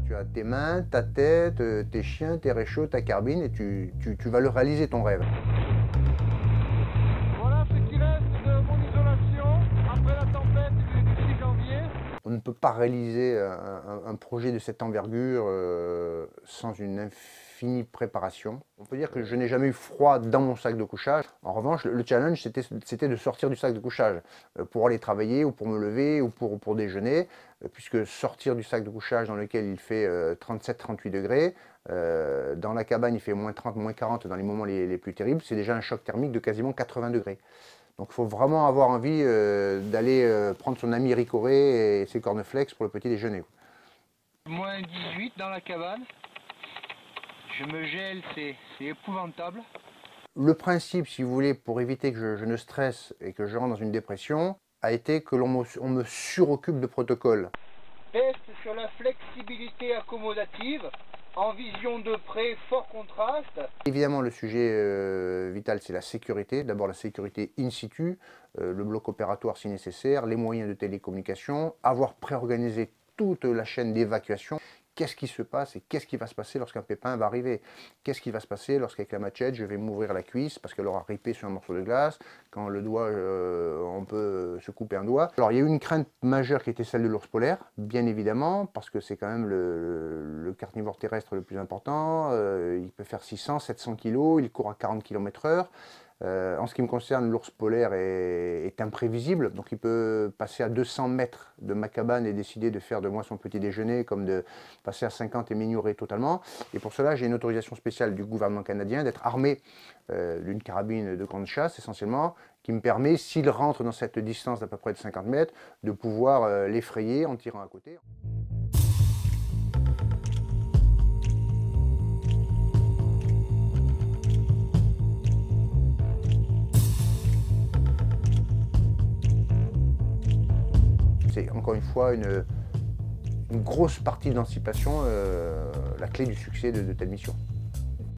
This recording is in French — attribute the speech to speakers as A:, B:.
A: Tu as tes mains, ta tête, tes chiens, tes réchauds, ta carbine et tu vas le réaliser ton rêve.
B: Voilà ce qui reste de mon isolation après la tempête du 6 janvier.
A: On ne peut pas réaliser un projet de cette envergure sans une infinie préparation. On peut dire que je n'ai jamais eu froid dans mon sac de couchage. En revanche, le challenge, c'était de sortir du sac de couchage pour aller travailler ou pour me lever ou pour déjeuner, puisque sortir du sac de couchage dans lequel il fait 37-38 degrés, dans la cabane il fait moins 30, moins 40 dans les moments les plus terribles, c'est déjà un choc thermique de quasiment 80 degrés. Donc il faut vraiment avoir envie d'aller prendre son ami Ricoré et ses cornflakes pour le petit déjeuner.
B: Moins 18 dans la cabane. Je me gèle, c'est épouvantable.
A: Le principe, si vous voulez, pour éviter que je ne stresse et que je rentre dans une dépression, a été que l'on me suroccupe de protocoles.
B: Test sur la flexibilité accommodative, en vision de près, fort contraste.
A: Évidemment, le sujet vital, c'est la sécurité. D'abord la sécurité in situ, le bloc opératoire si nécessaire, les moyens de télécommunication, avoir préorganisé toute la chaîne d'évacuation. Qu'est-ce qui se passe et qu'est-ce qui va se passer lorsqu'un pépin va arriver? Qu'est-ce qui va se passer lorsqu'avec la machette, je vais m'ouvrir la cuisse parce qu'elle aura ripé sur un morceau de glace? Quand le doigt, on peut se couper un doigt. Alors il y a eu une crainte majeure qui était celle de l'ours polaire, bien évidemment, parce que c'est quand même le carnivore terrestre le plus important. Il peut faire 600-700 kg, il court à 40 km/h. En ce qui me concerne, l'ours polaire est imprévisible, donc il peut passer à 200 mètres de ma cabane et décider de faire de moi son petit déjeuner, comme de passer à 50 et m'ignorer totalement. Et pour cela, j'ai une autorisation spéciale du gouvernement canadien d'être armé d'une carabine de grande chasse, essentiellement, qui me permet, s'il rentre dans cette distance d'à peu près de 50 mètres, de pouvoir l'effrayer en tirant à côté. C'est encore une fois une grosse partie de l'anticipation, la clé du succès de telle mission.